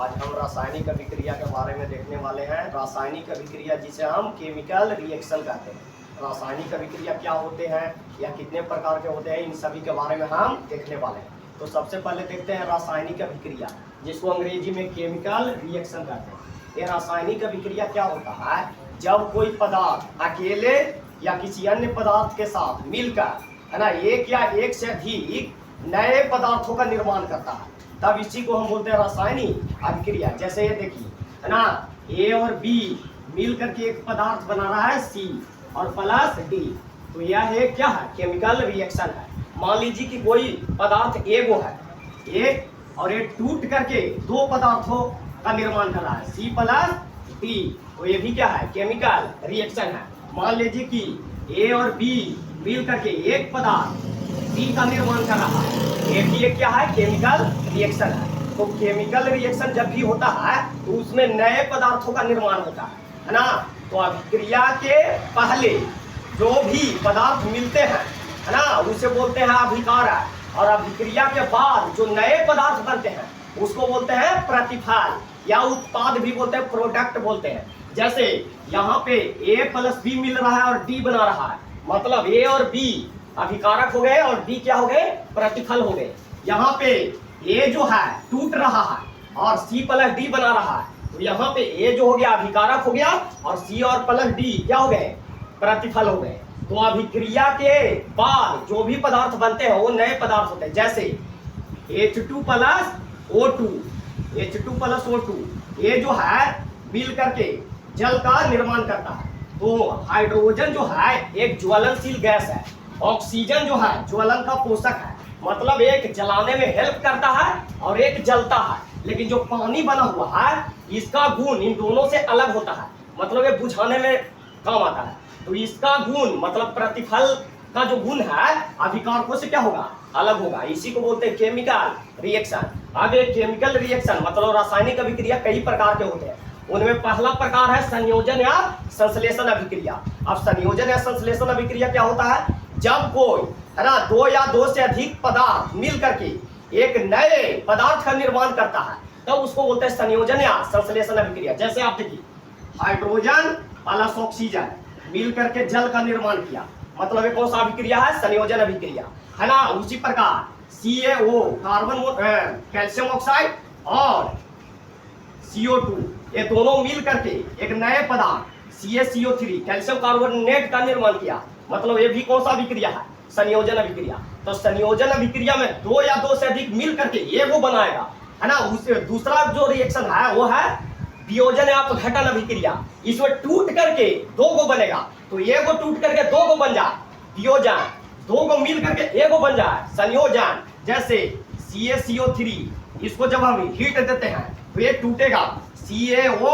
आज हम रासायनिक अभिक्रिया के बारे में देखने वाले हैं। रासायनिक अभिक्रिया जिसे हम केमिकल रिएक्शन कहते हैं। रासायनिक अभिक्रिया क्या होते हैं या कितने प्रकार के होते हैं, इन सभी के बारे में हम देखने वाले हैं। तो सबसे पहले देखते हैं रासायनिक अभिक्रिया, जिसको अंग्रेजी में केमिकल रिएक्शन कहते हैं। ये रासायनिक अभिक्रिया क्या होता है, जब कोई पदार्थ अकेले या किसी अन्य पदार्थ के साथ मिलकर, है ना, एक या एक से अधिक नए पदार्थों का निर्माण करता है, तब इसी को हम बोलते हैं रासायनिक अभिक्रिया। जैसे ये देखिए, है ना, ए और बी मिल करके एक पदार्थ बना रहा है सी और प्लस डी, तो यह एक क्या है, केमिकल रिएक्शन है। मान लीजिए कि कोई पदार्थ ए वो है एक, और ये टूट करके दो पदार्थों का निर्माण कर रहा है सी प्लस डी, तो ये भी क्या है, केमिकल रिएक्शन है। मान लीजिए कि ए और बी मिल करके एक पदार्थ डी का निर्माण कर रहा है, ये भी एक क्या है, केमिकल रिएक्शन है। तो केमिकल रिएक्शन जब भी होता है तो उसमें नए पदार्थों का निर्माण होता है ना। तो अभिक्रिया के पहले जो भी पदार्थ मिलते हैं, है ना, उसे बोलते हैं अभिकारक, और अभिक्रिया के बाद जो नए पदार्थ बनते हैं उसको बोलते हैं प्रतिफल, या उत्पाद भी बोलते हैं, प्रोडक्ट बोलते हैं। जैसे यहाँ पे ए प्लस बी मिल रहा है और डी बना रहा है, मतलब ए और बी अभिकारक हो गए और डी क्या हो गए, प्रतिफल हो गए। यहाँ पे ए जो है टूट रहा है और सी प्लस डी बना रहा है, तो यहाँ पे ए जो हो गया अभिकारक हो गया और सी और प्लस डी क्या हो गए, प्रतिफल हो गए। तो अभिक्रिया के बाद जो भी पदार्थ बनते हैं वो नए पदार्थ होते हैं। जैसे H2 plus O2, H2 plus O2, ये जो है मिल करके जल का निर्माण करता है। तो हाइड्रोजन जो है एक ज्वलनशील गैस है, ऑक्सीजन जो है ज्वलन का पोषक है, मतलब एक जलाने में हेल्प करता है और एक जलता है। लेकिन जो पानी बना हुआ है इसका गुण इन दोनों से अलग होता है, मतलब ये बुझाने में काम आता है। तो इसका गुण मतलब प्रतिफल का जो गुण है अभिकारकों से क्या होगा, अलग होगा। इसी को बोलते हैं केमिकल रिएक्शन। आगे केमिकल रिएक्शन मतलब रासायनिक अभिक्रिया कई प्रकार के होते हैं। उनमें पहला प्रकार है संयोजन या संश्लेषण अभिक्रिया। अब संयोजन या संश्लेषण अभिक्रिया क्या होता है, जब कोई, है ना, दो या दो से अधिक पदार्थ मिल करके एक नए पदार्थ का निर्माण करता है, तब उसको बोलते हैं संयोजन या संश्लेषण अभिक्रिया। जैसे आप देखिए, हाइड्रोजन प्लस ऑक्सीजन मिल करके जल का निर्माण किया, मतलब एक कौन सा अभिक्रिया है, संयोजन अभिक्रिया, है ना। उसी प्रकार CaO कार्बन कैल्शियम ऑक्साइड और CO2 ये दोनों मिल करके एक नए पदार्थ CaCO3 कैल्शियम कार्बोनेट का निर्माण किया, मतलब ये भी कौन सा अभिक्रिया है, संयोजन अभिक्रिया। तो संयोजन अभिक्रिया में दो या दो से अधिक मिल करके ये वो बनाएगा, है ना। उससे दूसरा जो रिएक्शन है वो है वियोजन या अपघटन अभिक्रिया। इसमें टूट करके दो को बनेगा, तो ये को टूट करके दो को बन जाए वियोजन, दो को मिल करके एक को बन जाए संयोजन। जैसे CaCO3 इसको जब हम हीट देते हैं तो ये टूटेगा CaO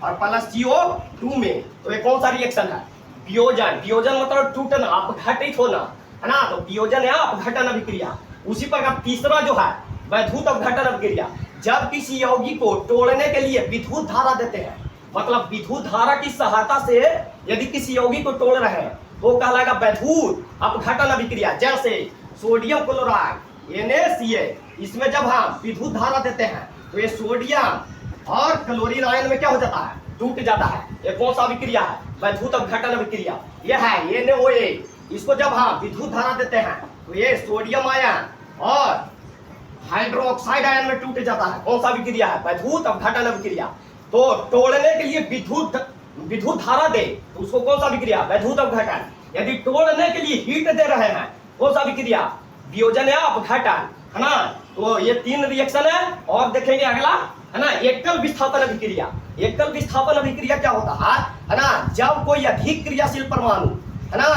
और प्लस CO2 में, तो ये कौन सा रिएक्शन है, वियोजन। वियोजन मतलब टूटना, अपघटित होना, है ना। तो वियोजन या अपघटन अभिक्रिया। उसी प्रकार तीसरा जो है वैद्युत अपघटन अभिक्रिया, जब किसी यौगिक को तोड़ने के लिए विद्युत धारा देते हैं, मतलब विद्युत धारा की सहायता से यदि किसी यौगिक को तोड़ रहे हैं तो कहलाएगा वैद्युत अपघटन अभिक्रिया। जैसे सोडियम क्लोराइड NaCl, इसमें जब हम विद्युत धारा देते हैं तो ये सोडियम और क्लोरीन आयन में क्या हो जाता है, टूट जाता है। ये कौन सा अभिक्रिया है, वैद्युत अपघटन अभिक्रिया। ये है NaOA, इसको जब हम विद्युत धारा देते हैं तो ये सोडियम आयन और हाइड्रोक्साइड आयन में टूट जाता है। कौन सा अभिक्रिया है, वैद्युत अपघटन अभिक्रिया। तो तोड़ने के लिए विद्युत धारा दे तो उसको कौन सा अभिक्रिया, वैद्युत अपघटन। यदि तोड़ने के लिए हीट दे रहे हैं, कौन सा अभिक्रिया, वियोजन या अपघटन, है ना। तो ये तीन रिएक्शन है। और देखेंगे अगला, है ना, एकल विस्थापन अभिक्रिया। एकल विस्थापन अभिक्रिया क्या होता है ना, जब कोई अधिक क्रियाशील परमाणु, है ना,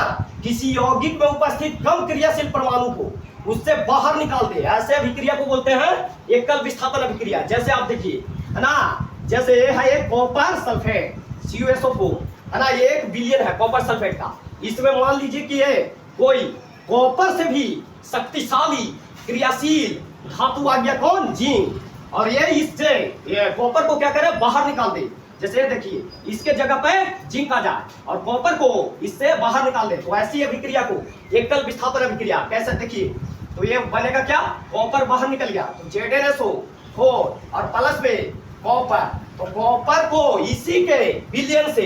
किसी यौगिक में उपस्थित कम क्रियाशील परमाणु को उससे बाहर निकाल दे, ऐसे अभिक्रिया को बोलते हैं एकल विस्थापन अभिक्रिया। जैसे आप देखिए, है ना, जैसे ये है एक कॉपर सल्फेट CuSO4, है ना, ये 1 बिलियन है कॉपर सल्फेट का। इसमें मान लीजिए कि ये कोई कॉपर से भी शक्तिशाली क्रियाशील धातु आ गया, कौन, जिंक, और ये इससे ये कॉपर को क्या करे, बाहर निकाल दे। जैसे देखिए, इसके जगह पे जिंक आ जाए और कॉपर को इससे बाहर निकाल दे, तो ऐसी अभिक्रिया को एकल विस्थापन अभिक्रिया। कैसे देखिए, तो ये बनेगा क्या, कॉपर बाहर निकल गया तो ZnSO4 और प्लस में कॉपर, तो कॉपर को इसी के विलयन से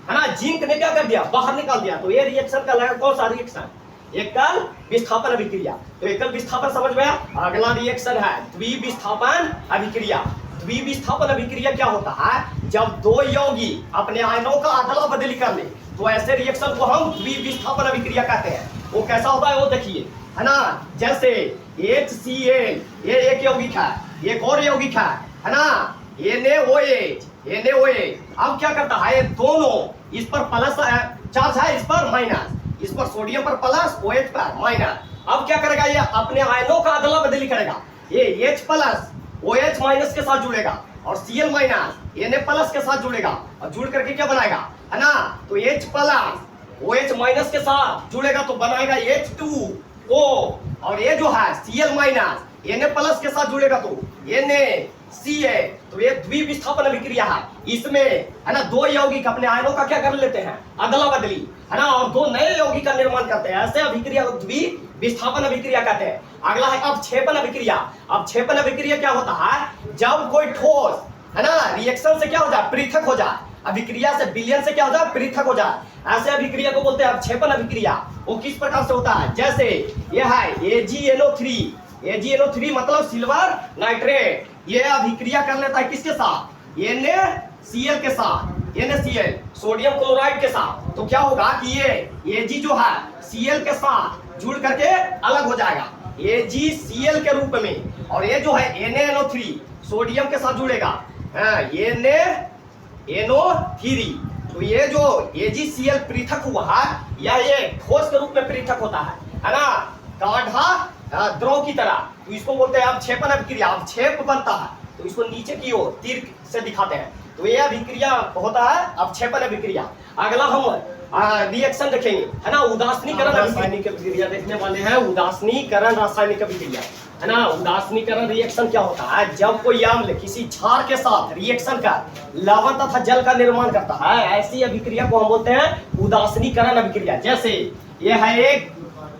है ना जिंक ने क्या कर दिया, बाहर निकाल दिया। तो ये रिएक्शन का लगा कौन सा रिएक्शन, एकल विस्थापन अभिक्रिया। तो एकल विस्थापन समझ में आया। अगला रिएक्शन है द्विविस्थापन अभिक्रिया। द्विविस्थापन अभिक्रिया क्या होता है, जब दो यौगिक अपने आयनों का अदला बदली कर ले तो ऐसे रिएक्शन को हम द्विविस्थापन अभिक्रिया कहते हैं। वो कैसा होता है वो देखिए, है ना, जैसे HCl ये एक यौगिक है, एक और यौगिक है ना, NaOH। अब क्या करता है, ये दोनों इस पर प्लस चार्ज है, इस पर माइनस, इस पर सोडियम पर प्लस, OH पर माइनस। अब क्या करेगा, ये अपने आयनों का अदला बदली करेगा। ये H प्लस OH माइनस के साथ जुड़ेगा और Cl माइनस Na प्लस के साथ जुड़ेगा और जुड़ करके क्या बनाएगा, है ना, तो H प्लस OH माइनस के साथ जुड़ेगा तो बनाएगा H2O। और ये जो है Cl माइनस Na प्लस के साथ जुड़ेगा तो NaCl। तो ये द्विविस्थापन अभिक्रिया है। इसमें है ना दो यौगिक अपने आयनों का क्या कर लेते हैं, अदला बदली, है ना, और दो नए यौगिक का निर्माण करते हैं। ऐसे अभिक्रिया को द्विविस्थापन अभिक्रिया कहते हैं। अगला है अवक्षेपण अभिक्रिया। अवक्षेपण अभिक्रिया क्या होता है, जब कोई ठोस है ना रिएक्शन से क्या हो जाए, पृथक हो जाए, अभिक्रिया से विलयन से क्या हो जाए, पृथक हो जाए, ऐसे अभिक्रिया को बोलते हैं अवक्षेपण अभिक्रिया। वो किस प्रकार से होता है, जैसे ये है AgNO3 मतलब सिल्वर नाइट्रेट। ये अभिक्रिया कर लेता है किसके साथ, NaCl के साथ, NaCl सोडियम क्लोराइड के साथ। तो क्या होगा कि ये Ag जो है Cl के साथ जुड़ करके अलग हो जाएगा AgCl के रूप में। और ये जो है NaNO3 सोडियम के साथ जुड़ेगा NaNO3। तो ये जो AgCl पृथक हुआ है या ये ठोस के रूप में पृथक होता है ना, गाढ़ा द्रव की तरह, तो इसको बोलते हैं अवक्षेपण अभिक्रिया। अवक्षेप बनता है तो इसको नीचे की ओर तीर से दिखाते हैं, तो ये अभिक्रिया होता है अवक्षेपण अभिक्रिया। अगला हम रिएक्शन देखेंगे, है ना, उदासीनीकरण रासायनिक अभिक्रिया देखने वाले हैं। उदासीनीकरण रासायनिक अभिक्रिया, है ना। उदासीनीकरण रिएक्शन क्या होता है, जब कोई अम्ल किसी क्षार के साथ रिएक्शन कर लवण तथा जल का निर्माण करता है, ऐसी अभिक्रिया को हम बोलते हैं उदासीनीकरण अभिक्रिया। जैसे ये है एक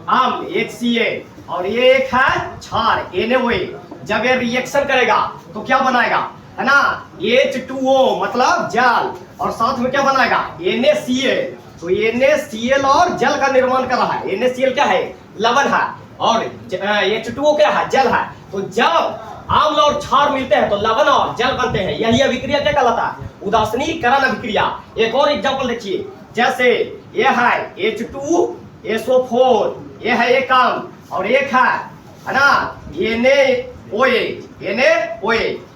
अम्ल HCl और ये एक है क्षार NaOH। जब ये रिएक्शन करेगा तो क्या बनाएगा, है ना, H2O मतलब जल, और साथ में क्या बनाएगा NaCl। तो NaCl और जल का निर्माण कर रहा है। NaCl क्या है, लवण है, और H2O क्या है, जल है। तो जब अम्ल और क्षार मिलते हैं तो लवण और जल बनते हैं। यही अभिक्रिया क्या कहलाता है, उदासीनीकरण अभिक्रिया। एक और एग्जांपल देखिए, जैसे ये है H2SO4, ये है एक अम्ल और एक है ना NaOH।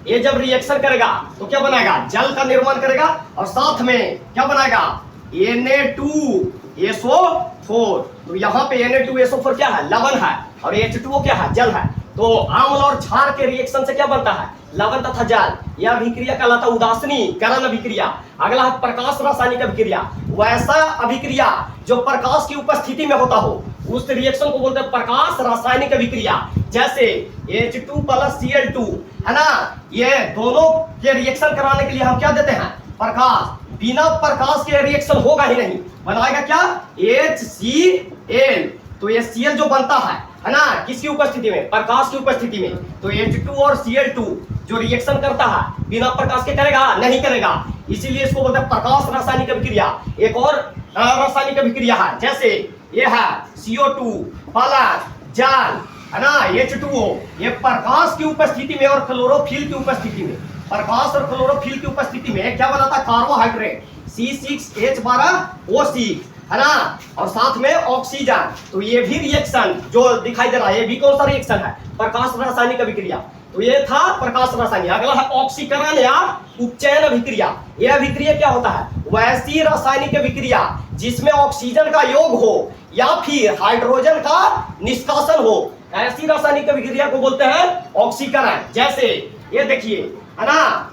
ये जब रिएक्शन करेगा तो क्या बनाएगा, जल का निर्माण करेगा और साथ में क्या बनाएगा Na2SO4। तो यहाँ पे Na2SO4 क्या है, लवण है, और H2O क्या है, जल है। तो अम्ल और क्षार के रिएक्शन से क्या बनता है, लवण तथा जल। यह अभिक्रिया कहलाता है उदासीनीकरण अभिक्रिया। अगला है प्रकाश रासायनिक अभिक्रिया। वैसा अभिक्रिया जो प्रकाश की उपस्थिति में होता हो, उस रिएक्शन को बोलते हैं प्रकाश रासायनिक अभिक्रिया। जैसे H2 प्लस Cl2, है ना, ये दोनों के रिएक्शन कराने के लिए हम क्या देते हैं, प्रकाश। बिना प्रकाश के रिएक्शन होगा ही नहीं, बनाएगा क्या HCl। तो ये Cl जो बनता है ना, किसकी उपस्थिति में, प्रकाश की उपस्थिति में। तो H2 और Cl2 जो रिएक्शन करता है बिना प्रकाश के करेगा, नहीं करेगा, इसीलिए इसको बोलते हैं प्रकाश रासायनिक अभिक्रिया। एक और रासायनिक अभिक्रिया है, जैसे ये है CO2 प्लस जल, है ना, H2O। ये प्रकाश की उपस्थिति में और क्लोरोफिल की उपस्थिति में, प्रकाश और क्लोरोफिल की उपस्थिति में क्या बनाता है, कार्बोहाइड्रेट C6H12O6, है ना, और साथ में ऑक्सीजन। तो ये भी रिएक्शन जो दिखाई दे रहा है, ये भी कौन सा रिएक्शन है, प्रकाश रासायनिक अभिक्रिया। तो ये था प्रकाश रासायनिक। अगला है ऑक्सीकरण या उपचयन अभिक्रिया। यह अभिक्रिया क्या होता है, वैसी रासायनिक अभिक्रिया जिसमें ऑक्सीजन का योग हो या फिर हाइड्रोजन का निष्कासन हो, ऐसी रासायनिक अभिक्रिया को बोलते हैं ऑक्सीकरण। जैसे ये देखिए, है ना,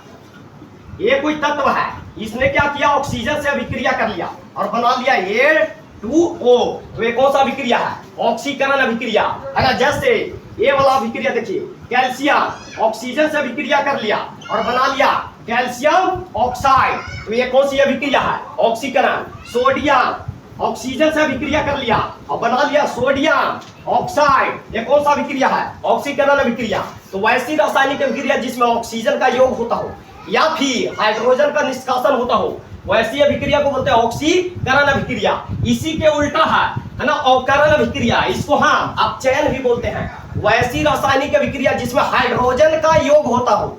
ये कोई तत्व है, इसने क्या किया, ऑक्सीजन से अभिक्रिया कर लिया और बना लिया A2O। तो ये कौन सा अभिक्रिया है, ऑक्सीकरण अभिक्रिया, है ना। जैसे ये वाला अभिक्रिया देखिए, कैल्शियम ऑक्सीजन से अभिक्रिया कर लिया और बना लिया कैल्शियम ऑक्साइड। तो ये कौन सी अभिक्रिया है, ऑक्सीकरण। सोडियम ऑक्सीजन से अभिक्रिया कर लिया और बना लिया सोडियम ऑक्साइड। ये कौन सा अभिक्रिया है, ऑक्सीकरण अभिक्रिया। तो वैसी रासायनिक अभिक्रिया जिसमें ऑक्सीजन का योग होता हो, या फिर हाइड्रोजन का निष्कासन होता हो, वैसी अभिक्रिया को बोलते हैं ऑक्सीकरण अभिक्रिया। इसी के उल्टा है ना अवकरण अभिक्रिया, इसको हाँ अपचयन भी बोलते हैं। वैसी रासायनिक अभिक्रिया जिसमें हाइड्रोजन का योग होता हो,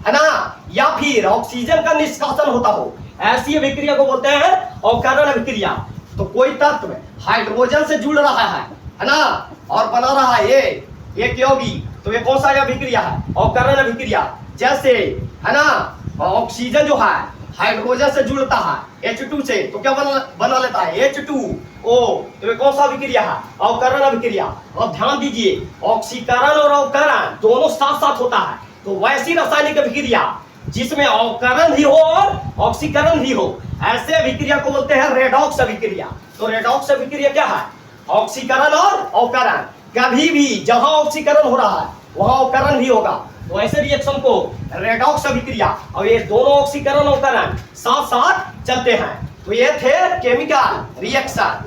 है ना, या फिर ऑक्सीजन का निष्कासन होता हो, ऐसी अभिक्रिया को बोलते हैं अवकरण अभिक्रिया। तो कोई तत्व हाइड्रोजन से जुड़ रहा है ना, और बना रहा है एक यौगिक, तो ये कौन सा अभिक्रिया है? अवकरण अभिक्रिया। जैसे है ना ऑक्सीजन जो है हाइड्रोजन से जुड़ता है H2 से, तो क्या बना लेता है H2O, तो ये कौन सा अभिक्रिया है? अवकरण अभिक्रिया। अब ध्यान दीजिए, ऑक्सीकरण और अवकरण दोनों साथ साथ होता है। तो वैसी रासायनिक अभिक्रिया जिसमें अवकरण भी हो और ऑक्सीकरण भी हो, ऐसे अभिक्रिया को बोलते हैं रेडॉक्स अभिक्रिया। तो रेडॉक्स अभिक्रिया क्या है? ऑक्सीकरण और अवकरण। कभी भी जहां ऑक्सीकरण हो रहा है वहां अवकरण भी होगा, तो ऐसे रिएक्शन को रेडॉक्स अभिक्रिया, और ये दोनों ऑक्सीकरण अवकरण साथ साथ चलते हैं। तो ये थे केमिकल रिएक्शन।